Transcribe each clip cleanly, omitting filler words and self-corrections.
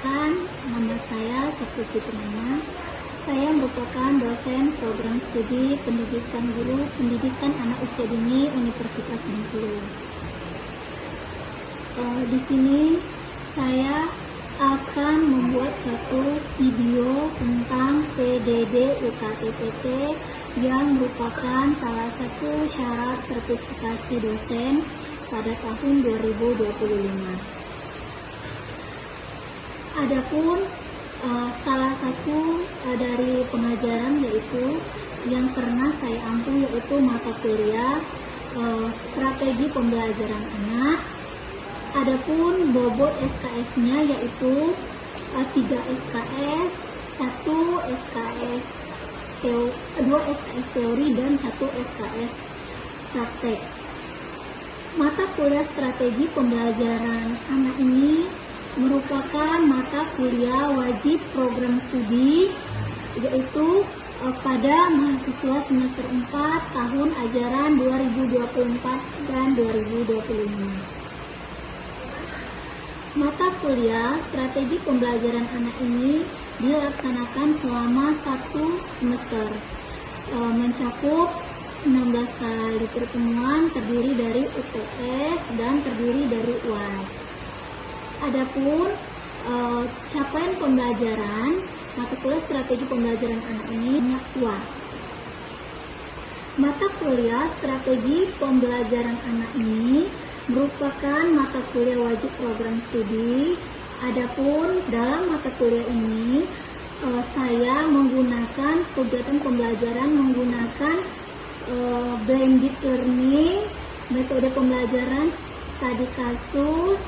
Perkenalkan, nama saya Saputi Purnama. Saya merupakan dosen program studi pendidikan guru pendidikan anak usia dini Universitas Bengkulu. Di sini saya akan membuat satu video tentang PDD UKT-PT yang merupakan salah satu syarat sertifikasi dosen pada tahun 2025. Adapun salah satu dari pengajaran yaitu yang pernah saya ampu yaitu mata kuliah strategi pembelajaran anak. Adapun bobot SKS-nya yaitu 3 SKS, 1 SKS teori, 2 SKS teori dan 1 SKS praktek. Mata kuliah strategi pembelajaran anak ini merupakan mata kuliah wajib program studi yaitu pada mahasiswa semester 4 tahun ajaran 2024 dan 2025. Mata kuliah strategi pembelajaran anak ini dilaksanakan selama 1 semester, mencakup 16 kali pertemuan, terdiri dari UTS dan terdiri dari UAS. Adapun capaian pembelajaran mata kuliah strategi pembelajaran anak ini UAS. Mata kuliah strategi pembelajaran anak ini merupakan mata kuliah wajib program studi. Adapun dalam mata kuliah ini saya menggunakan kegiatan pembelajaran menggunakan blended learning, metode pembelajaran studi kasus,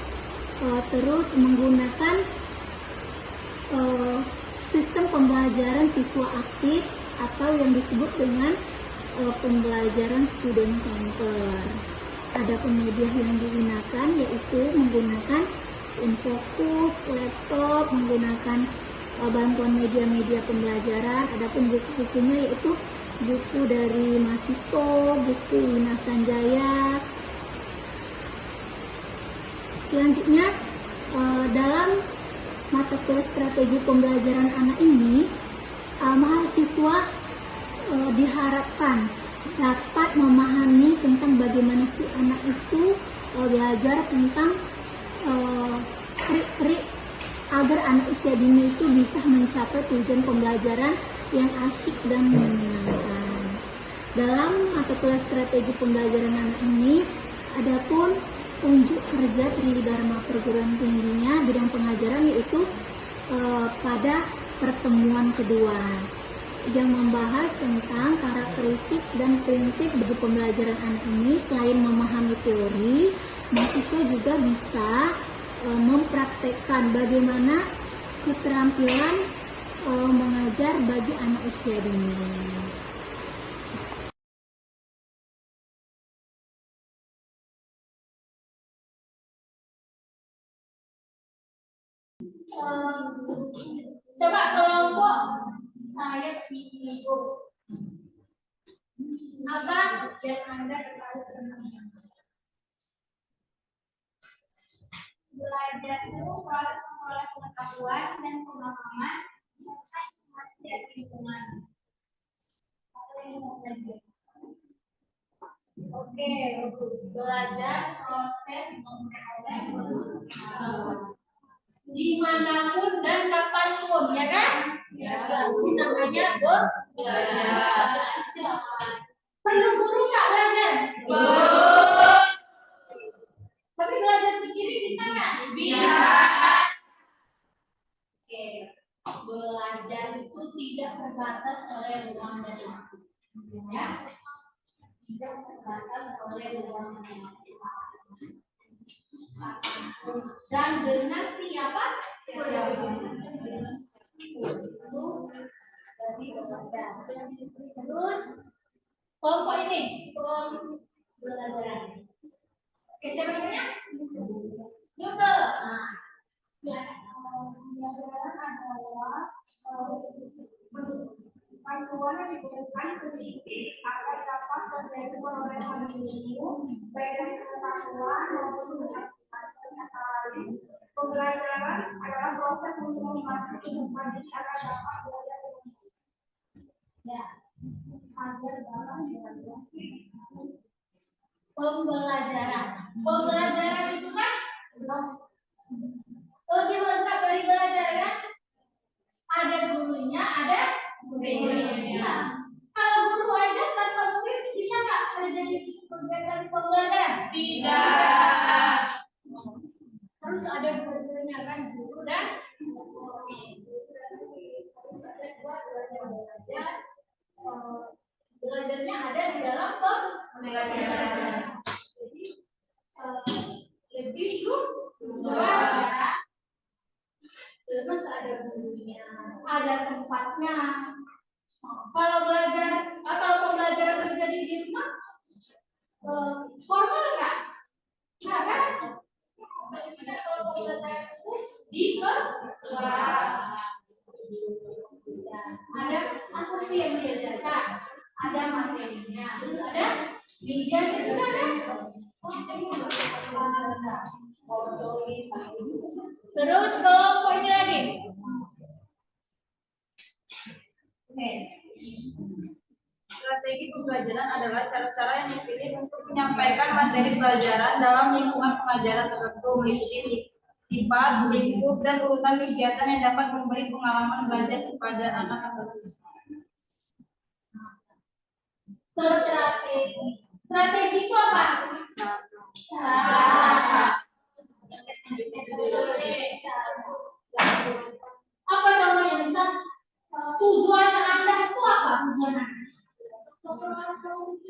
terus menggunakan sistem pembelajaran siswa aktif atau yang disebut dengan pembelajaran student center. Adapun media yang digunakan yaitu menggunakan Infocus, laptop, menggunakan bantuan media-media pembelajaran. Adapun buku-bukunya yaitu buku dari Masito, buku Wina Sanjaya. Selanjutnya, dalam mata kuliah strategi pembelajaran anak ini, mahasiswa diharapkan dapat memahami tentang bagaimana si anak itu belajar tentang trik-trik agar anak usia dini itu bisa mencapai tujuan pembelajaran yang asyik dan menyenangkan. Dalam mata kuliah strategi pembelajaran anak ini, adapun unjuk kerja Tridharma perguruan tingginya bidang pengajaran yaitu pada pertemuan kedua yang membahas tentang karakteristik dan prinsip bagi pembelajaran anak ini. Selain memahami teori, mahasiswa juga bisa mempraktekkan bagaimana keterampilan mengajar bagi anak usia dini. Coba kelompok saya minggu apa yang Anda tertarik dengan belajar itu proses memperoleh pengetahuan dan pemahaman dari lingkungan. Oke, bagus. Belajar proses memperoleh pengetahuan dimanapun dan kapanpun, ya kan? Ya. Itu namanya belajar. Perlu guru nggak belajar? Tapi belajar sendiri bisa nggak? Bisa. Oke, belajar itu tidak terbatas oleh ruang dan waktu, ya. Tidak terbatas oleh ruang dan waktu. Dan dengan siapa? Terus kelompok ini belajar. Oke, siapa namanya? Yuke. Pembelajaran adalah bantuan yang diberikan pendidik agar dapat terjadi perolehan ilmu baik dari pengetahuan maupun pembelajaran adalah proses Ya, agar dalam pembelajaran. Pembelajaran itu kan lebih lengkap dari belajar kan? Ada gurunya, ada muridnya. Kalau guru aja tanpa murid bisa nggak terjadi kegiatan pembelajaran? Tidak. Harus ada dua-duanya kan, guru dan murid. Harus ada dua-duanya belajar. Belajarnya ada di dalam pembelajaran. Jadi lebih luas ya. Terus ada gurunya, ada tempatnya. Kalau pembelajaran terjadi di rumah, formal nggak? Nggak kan? Kalau pembelajaran itu di kelas. Ada apa sih yang diajarkan? Ada materinya, terus ada medianya juga kan? Terus kelompok ini lagi. Oke. Strategi pembelajaran adalah cara-cara yang dipilih untuk menyampaikan materi pelajaran dalam lingkungan pengajaran tertentu, meliputi sifat, lingkup, dan urutan kegiatan yang dapat memberi pengalaman belajar kepada anak atau siswa. Strategi itu apa? Apa contohnya? Misal tujuan Anda itu apa?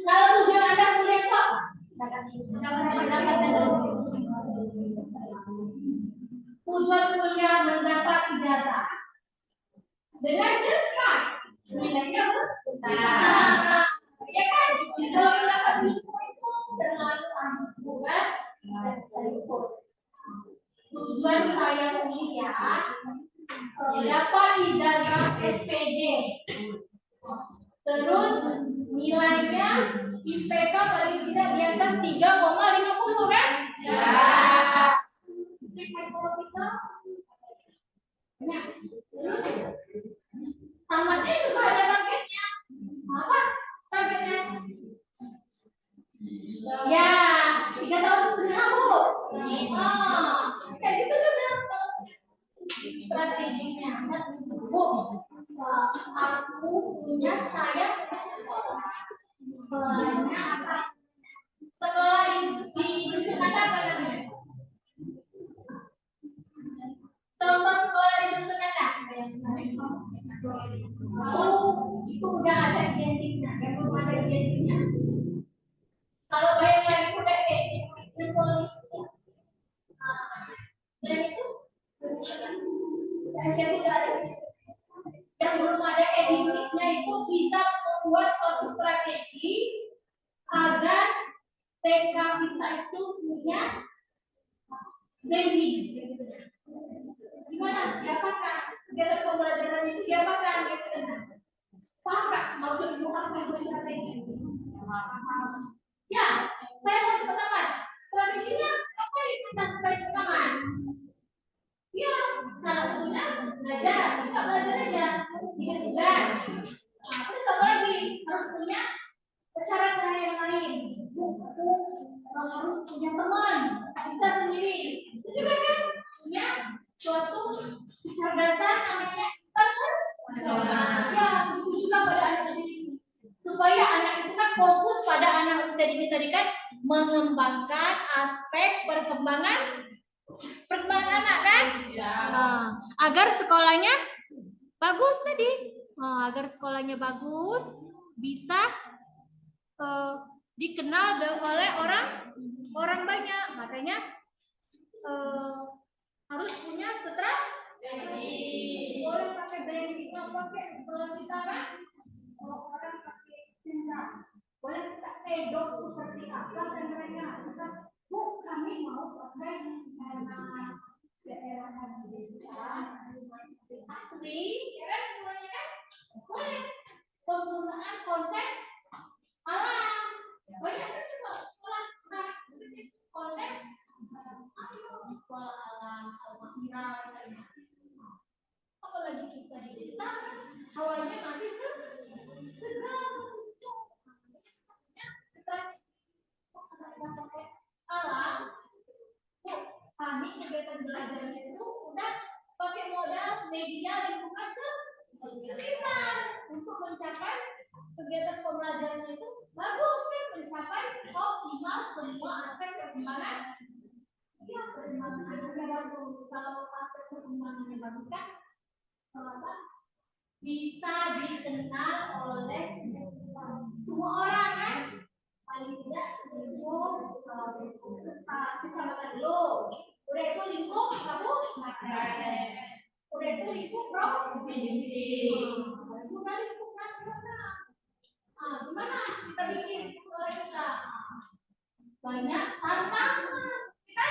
Kalau tujuan Anda kuliah itu apa? Tujuan kuliah mendapat ijazah dengan cepat, nilainya besar. Ya kan? Kalau mendapat ilmu itu terlalu bukan? Tujuan saya kuliah dapat ijazah SPD. Terus nilainya IPK paling tidak di atas 3,50 kan? Ya. Nah, terus tamatnya juga ada targetnya. Apa targetnya? Ya, 3,5 tahun, Bu. Kayak gitu kan strateginya. Bu, aku punya saya sekolahnya apa? Sekolah di dusun ada apa namanya? Contoh sekolah di dusun ada? Oh, itu udah ada identiknya, kan belum ada identiknya. Kalau bayang lagi udah kayak gitu, dan itu saya tidak ada yang belum ada identiknya itu bisa membuat suatu strategi agar TK kita itu punya branding. Gimana? Diapakan? Kegiatan pembelajaran itu diapakan? Gitu. Paham nggak maksud ibu apa itu strategi? Ya, saya masuk ke taman. Strateginya apa yang kita supaya ke taman? Ya, salah satunya belajar. Kita belajar aja. Bikin tugas. Nah, terus apa lagi? Harus punya cara-cara yang lain. Harus punya teman. Bisa sendiri. Bisa juga kan? Punya suatu kecerdasan namanya personal. Ya, begitu juga pada anak di sini. Supaya anak itu kan fokus pada anak usia dini tadi kan mengembangkan aspek perkembangan anak kan? Ya. Agar sekolahnya bagus tadi. Agar sekolahnya bagus, bisa dikenal oleh orang banyak. Makanya harus punya strategi. Boleh pakai branding, pakai sekolah kita kan? Kalau orang pakai cinta, boleh kita pedok seperti apa dan mereka Bu, kami mau pakai daerah desa asli, ya kan semuanya kan? Boleh. Penggunaan konsep alam. Banyak kan sekolah seperti konsep sekolah alam, almahira, apa awalnya masih segera alam. Kami kegiatan belajarnya itu udah pakai modal media lingkungan sekitar untuk mencapai kegiatan pembelajaran itu bagus kan, mencapai optimal semua aspek perkembangan. Ya, perkembangannya bagus. Kalau aspek perkembangannya bagus kan, apa? Bisa dikenal oleh semua orang kan, paling tidak lingkup kecamatan dulu, udah itu lingkup kabupaten, udah itu lingkup provinsi, udah lingkup nasional. Gimana kita bikin sekolah kita? Banyak tantangan, kita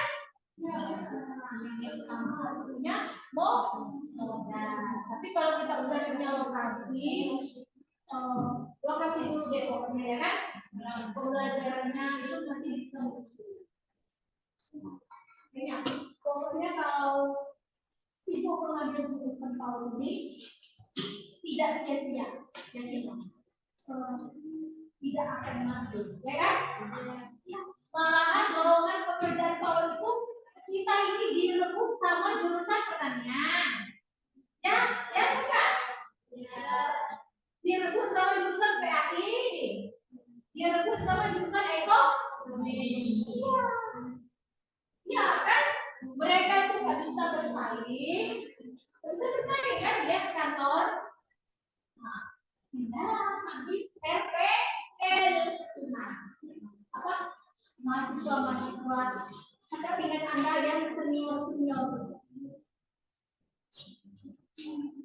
punya modal. Tapi kalau kita udah punya lokasi dulu deh pokoknya ya kan, pembelajarannya itu nanti bisa. Ya, pokoknya kalau ibu pengambil jurusan tahun ini tidak sia-sia, jadi tidak akan masuk, ya kan? Ya, malahan lowongan pekerjaan tahun itu kita ini direbut sama jurusan pertanian, ya, ya bukan? Ya. Direbut sama jurusan PAI, direbut sama jurusan ekonomi. Ya kan? Mereka itu nggak bisa bersaing. Bisa bersaing kan dia di kantor. Nah, nanti RPL apa? Mahasiswa ada ingat Anda yang senior.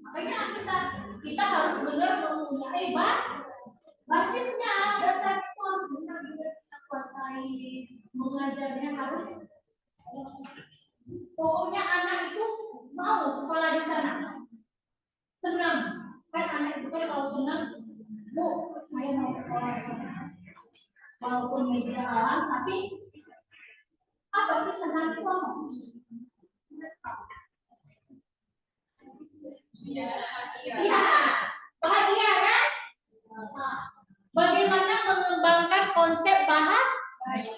Makanya kita harus benar mempunyai basisnya, dasar itu harus benar kita kuasai, mengajarnya harus. Pokoknya anak itu mau sekolah di sana, senang kan, anak itu kan kalau senang, Bu, saya mau sekolah di sana, walaupun media alam, tapi apa sih senang itu apa? Iya, bahagia kan? Bagaimana mengembangkan konsep bahagia?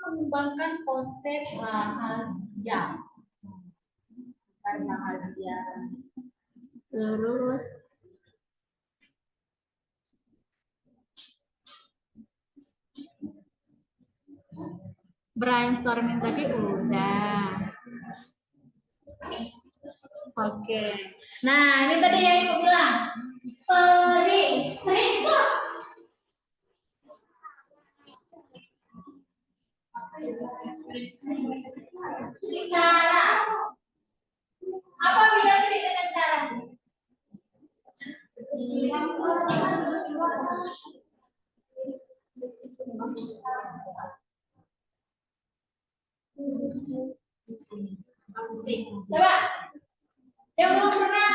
Mengembangkan konsep bahagia. Terus brainstorming tadi udah. Oke. Nah, ini tadi yang Ibu bilang. Sering itu cara. Apa beda sih dengan cara? Coba. Yang belum pernah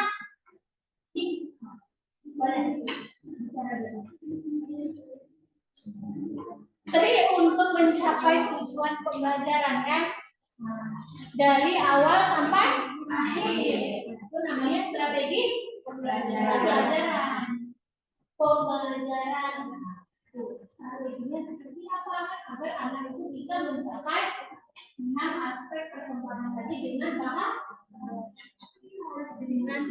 Tadi untuk mencapai tujuan pembelajaran kan, dari awal sampai akhir, itu namanya strategi pembelajaran. Strateginya seperti apa agar anak itu bisa mencapai 6 aspek perkembangan tadi dengan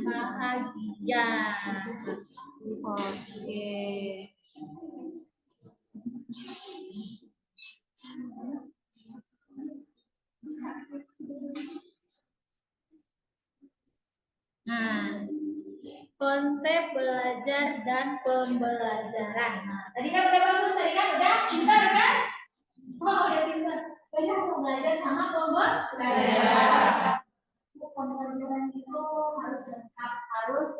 bahagia. Oke. Nah, konsep belajar dan pembelajaran. Nah, tadi kan udah bagus, tadi kan udah pintar kan? Oh, udah pintar. Banyak belajar sama pembelajaran. Pembelajaran itu harus lengkap, harus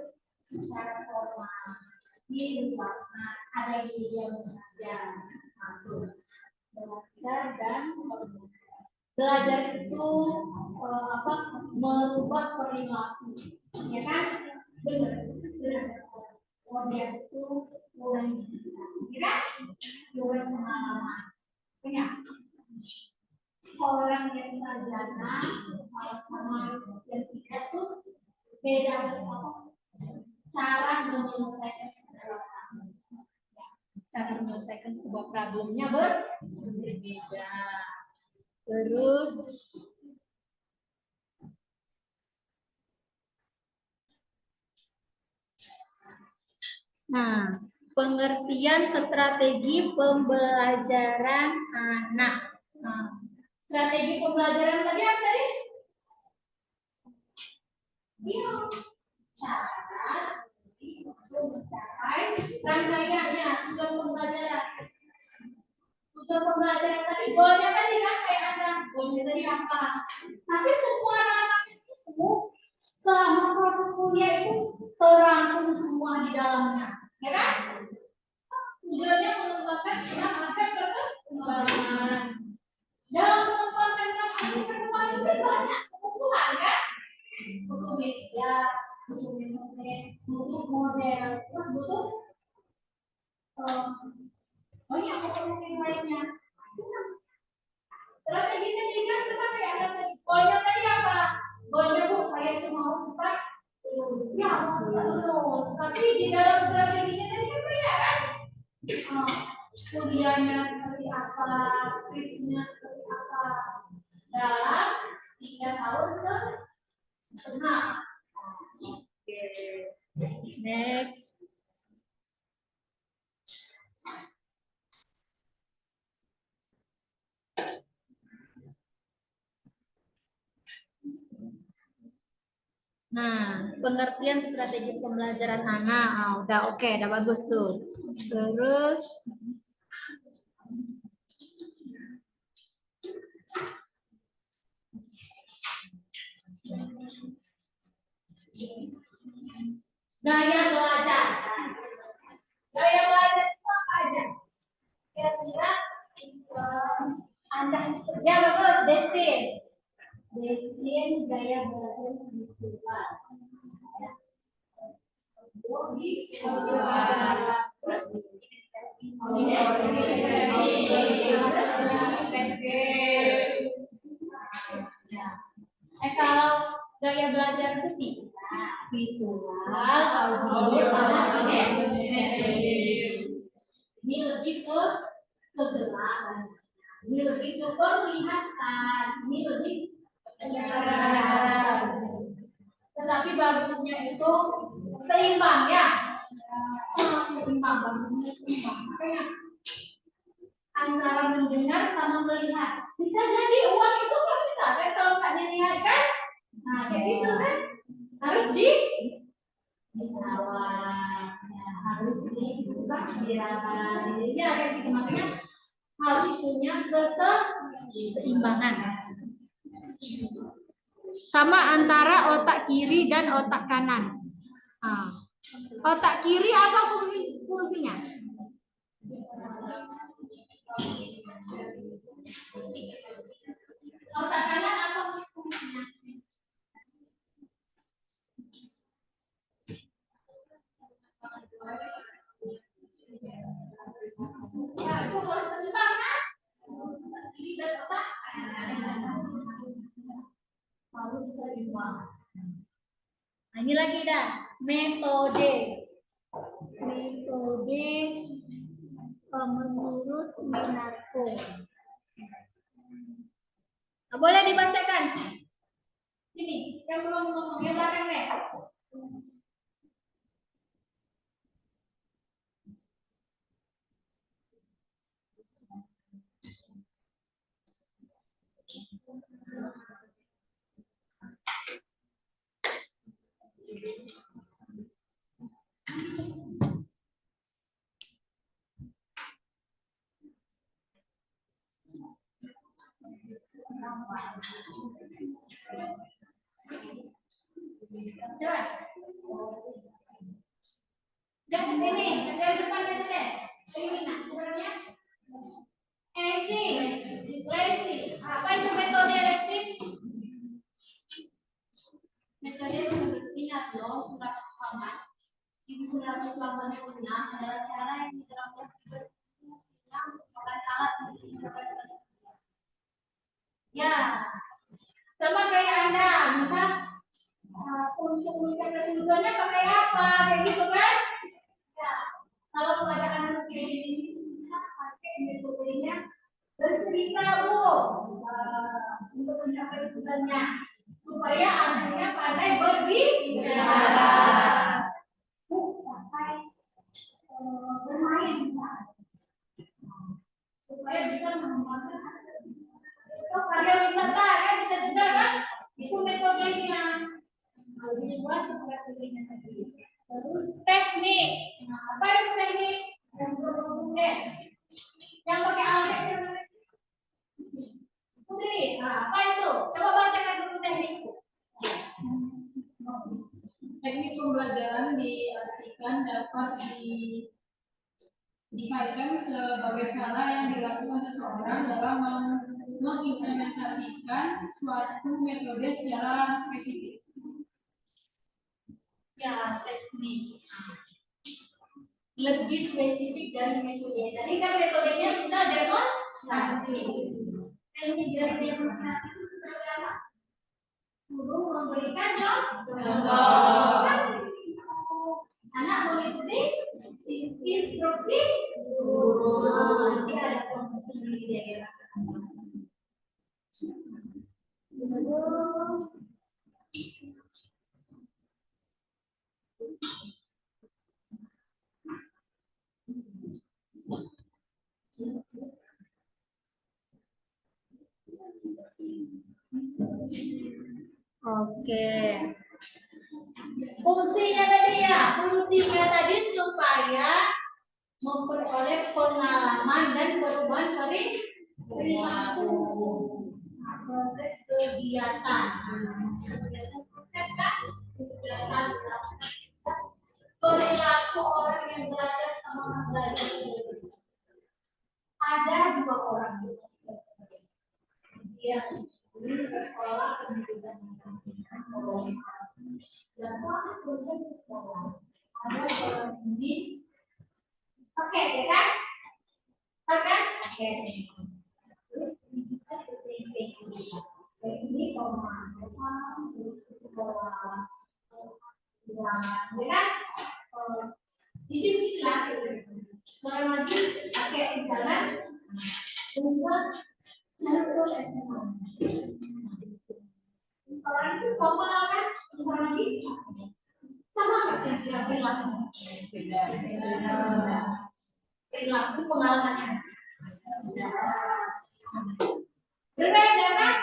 secara formal. Ini misalnya ada yang belajar satu, belajar dan belajar itu merubah perilaku, ya kan? Benar. Kemudian itu mulai, ya kan? Mulai pengalaman. Punya orang yang sarjana sama yang tidak tuh beda cara menyelesaikan sebuah problem. Cara menyelesaikan sebuah problemnya berbeda. Terus nah, pengertian strategi pembelajaran anak. Nah, strategi pembelajaran tadi apa tadi? Iya, cara untuk mencapai rangkaiannya tujuan pembelajaran. Tujuan pembelajaran tadi goalnya tadi kan kayak ada goalnya tadi apa? Tapi semua rangkaian itu selama proses kuliah itu terangkum semua di dalamnya, ya kan? Tujuannya mengembangkan enam aspek perkembangan. Dalam mengembangkan enam aspek perkembangan itu banyak kebutuhan kan? Butuh media, butuh internet, butuh model, terus butuh banyak komponen lainnya. Strateginya tadi kan seperti ada tadi. Goalnya tadi apa? Goalnya Bu, saya itu mau cepat. Ya, lulus. Tapi di dalam strateginya tadi kan kelihatan kuliahnya seperti apa, skripsinya seperti apa dalam 3 tahun setengah. Oke. Next. Nah, pengertian strategi pembelajaran anak. Udah oke, udah bagus tuh. Terus gaya belajar. Gaya belajar itu apa aja? Kira-kira Anda ya betul, Destin. Destin gaya belajar visual. Kalau gaya belajar itu tiga, visual, audio, sama kinesis. Ini lebih ke kegerakan, ini lebih ke penglihatan, ini lebih pendengaran. Tetapi bagusnya itu seimbang ya. Seimbang, bagusnya seimbang. Makanya antara mendengar sama melihat. Bisa jadi uang itu nggak bisa kan kalau nggak dilihat kan? Nah kayak gitu kan harus dirawat, ya, harus dirawat. Ya kayak gitu makanya harus punya keseimbangan. Sama antara otak kiri dan otak kanan. Nah, otak kiri apa fungsinya? Otak kanan apa fungsinya? Ya, itu harus seimbang kan? Otak kiri dan otak kanan harus seimbang. Nah, ini lagi dah metode menurut Minarko. Nah, boleh dibacakan. Sini, yang belum ngomong yang belakang deh. Coba. Jangan ke sini, ke depan aja. Ini nah, sebenarnya Lesi. Apa itu metode Lesi? Metode menurutnya adalah surat pemahaman. Ibu surat Islam yang adalah cara yang diterapkan yang merupakan alat untuk interpretasi. Ya, sama kayak Anda, misal untuk mencapai tujuannya pakai apa, kayak gitu kan? belajarnya supaya anaknya pandai berbicara. Sampai bermain supaya bisa mengembangkan itu karya wisata kan bisa juga kan itu metodenya lebih luas seperti ini tadi. Terus teknik, nah, apa itu teknik yang pakai alat Putri, nah, apa itu? Coba bacakan dulu teknikku. Teknik pembelajaran diartikan dapat dikaitkan sebagai cara yang dilakukan seseorang dalam mengimplementasikan suatu metode secara spesifik. Ya, teknik. Lebih spesifik dari metode. Tadi kan metodenya bisa demonstrasi. Teknik dari demonstrasi itu seperti apa? Guru memberikan contoh. Anak mengikuti instruksi guru. Nanti ada kelompok sendiri di daerah. Terus oke. Fungsinya tadi ya, fungsinya tadi supaya memperoleh pengalaman dan perubahan perilaku. Nah, proses kegiatan. Proses kan? Kegiatan. Perilaku orang yang belajar sama orang belajar. Ada dua orang. Ya, ini sekolah pendidikan. Dan proses sekolah. Ada orang ini. Oke, ya kan? Oke? Oke. Terus kita ke ini terus sekolah. Ya kan? Di sini lah. Sekarang lagi pakai jalan untuk menuntut SMA. Sekarang itu formal kan? Sekarang lagi sama nggak kira-kira perilaku? Perilaku pengalamannya. Berbeda kan?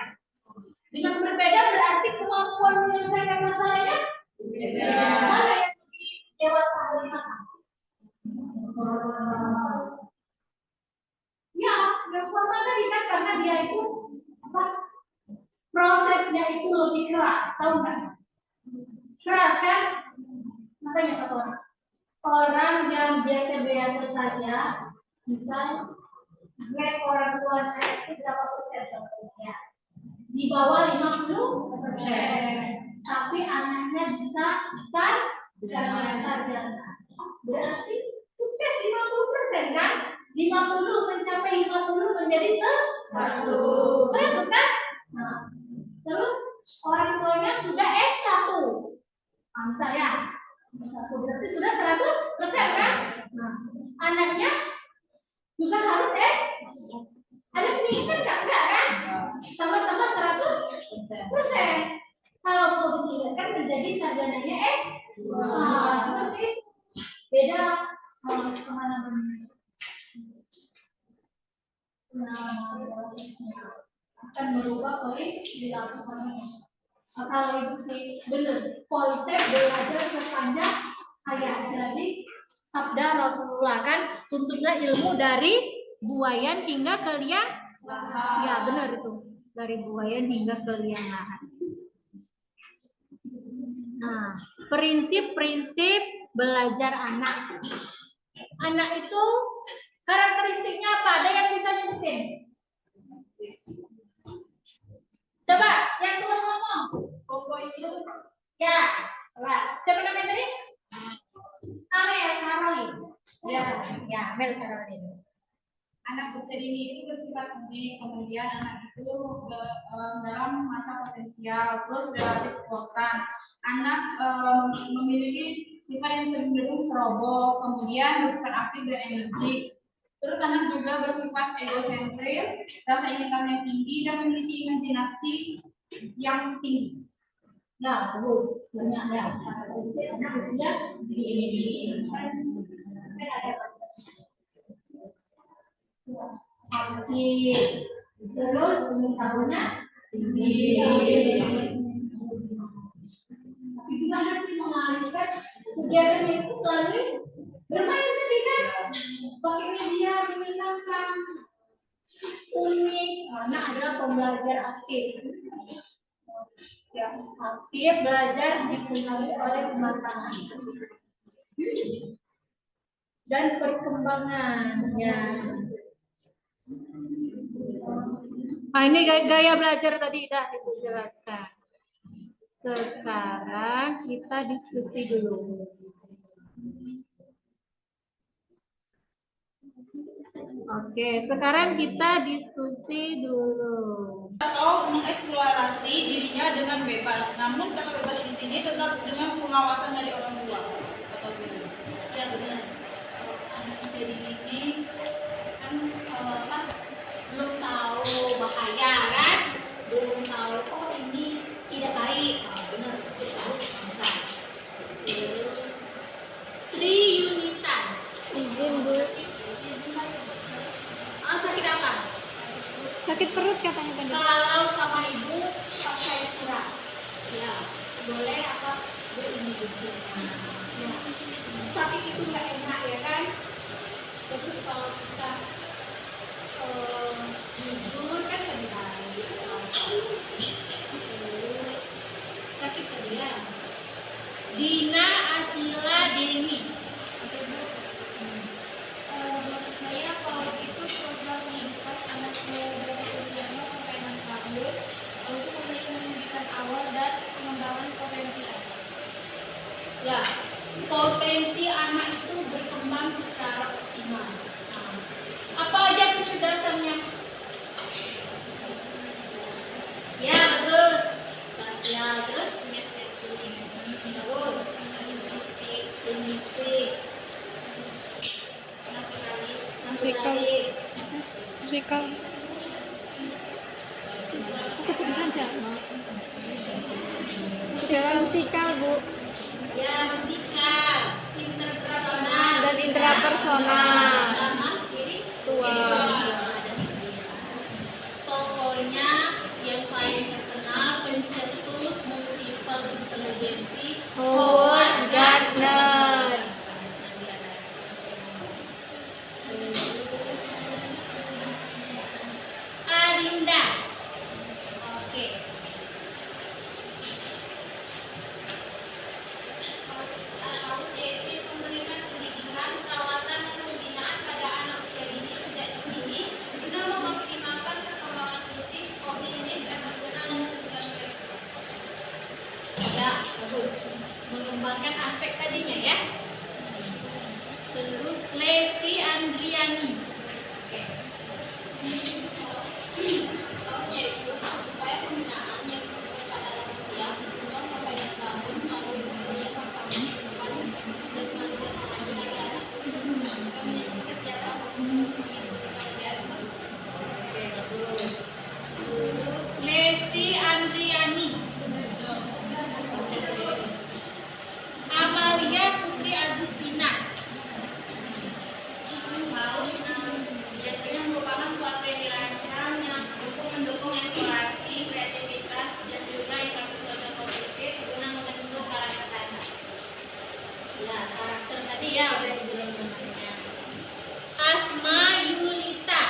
Dengan berbeda berarti kemampuan menyelesaikan masalahnya berbeda. Mana yang lebih dewasa dari mana? Ya, yang formal tadi kan karena dia itu apa? Prosesnya itu lebih keras, tahu nggak? Keras kan? Makanya kata orang yang biasa-biasa saja, misal grade orang tua saya itu berapa persen contohnya? Di bawah 50%. Tapi anaknya bisa sarjana. Berarti sukses 50% kan? 50 mencapai 50 menjadi 100. 100 kan? Nah, terus orang tuanya sudah S1. Misalnya S1 berarti sudah 100% kan? Nah, anaknya juga harus S. Ada pendidikan enggak kan? Sama-sama 100%. Kalau mau ditingkatkan menjadi sarjananya S. Nah, seperti itu. Beda pengalaman. Nah, prosesnya akan merubah perilaku. Kalau ibu sih benar, konsep belajar sepanjang hayat. Jadi sabda Rasulullah kan, tuntutlah ilmu dari buayan hingga ke liang lahat. Ya benar itu, dari buayan hingga ke liang lahat. Nah, prinsip-prinsip belajar anak. Anak itu karakteristiknya apa? Ada yang bisa nyebutin? Coba, yang dulu ngomong. Koko itu. Ya, siapa namanya tadi? Amel Karolin. Ya, Mel Karolin. Anak usia dini itu bersifat unik, kemudian anak itu dalam masa potensial, terus relatif spontan. Anak memiliki sifat yang cenderung ceroboh, kemudian bersifat aktif dan energi. Terus anak juga bersifat egosentris, rasa ingin tahu yang tinggi dan memiliki imajinasi yang tinggi. Nah, bagus. Banyak ya. Anak usia dini. Sakit. Terus tahunnya tinggi. Gimana sih mengalihkan kegiatan itu tadi? Bermain tadi kan? Pakai media menyenangkan, unik. Anak adalah pembelajar aktif. Ya, aktif belajar dipengaruhi oleh kematangan dan perkembangan. Ya. Nah, ini gaya belajar tadi dah ibu jelaskan. Sekarang kita diskusi dulu. Oke, sekarang kita diskusi dulu. Atau mengeksplorasi dirinya dengan bebas, namun bebas di sini tetap dengan pengawasan dari orang tua atau guru. Ya benar. Anak usia dini ini kan apa, belum tahu bahaya kan, belum tahu oh ini tidak baik. Benar, pasti tahu bangsa. Terus triunitan. Izin Bu, Sakit apa? sakit perut katanya tadi. Kalau sama ibu pakai surat, ya boleh apa berini. Ya. Sakit itu nggak enak ya kan? Terus kalau kita jujur kan lebih baik. Terus sakit tadi ya. Dina Asila Deni. Menurut saya kalau itu program pendidikan anak dari usia 0 sampai 6 tahun untuk memberikan pendidikan awal dan pengembangan potensi anak. Ya, potensi anak itu berkembang secara optimal. Nah, apa aja kecerdasannya? Ya, bagus. Spasial, terus bagus. Linguistik. Musikal. Musikal. Kecil saja. Musikal Bu. Ya, musikal, interpersonal, Dan intrapersonal. sama spiritual. Tokohnya yang paling terkenal pencetus multiple intelijensi Howard Gardner. Adinda. Oke. Memberikan pendidikan, perawatan, dan pembinaan pada anak usia dini sejak dini guna mengoptimalkan perkembangan fisik, kognitif, emosional, dan sosial. Ya, bagus. Mengembangkan aspek tadinya ya. Terus Lesti Andriani. Yaitu supaya pembinaan yang dilakukan pada lansia 0 sampai 6 tahun maupun berusia sama kehidupan dan semakin berkembang agar anak memiliki kesehatan Oke, bagus. Terus Lesti Andriani. Amalia Putri Agustina. Biasanya merupakan suatu yang dirancang yang untuk mendukung eksplorasi, kreativitas, dan juga interaksi sosial positif guna membentuk karakter dasar. Ya, karakter tadi ya udah dibilang namanya. Asma Yulita.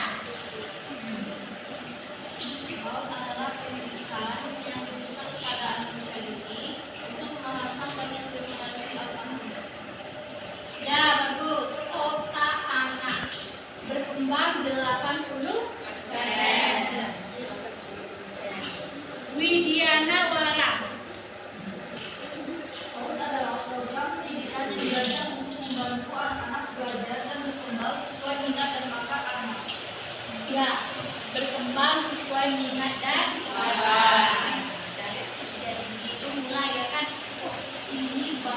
Adalah pendidikan yang diberikan kepada anak usia dini untuk mengharapkan banyak stimulasi otak. Ya, bagus. Otak anak berkembang 80%. Widiana Wara. Adalah program pendidikan yang dirancang untuk membantu anak-anak belajar dan berkembang sesuai minat dan bakat anak. Ya, berkembang sesuai minat dan bakat.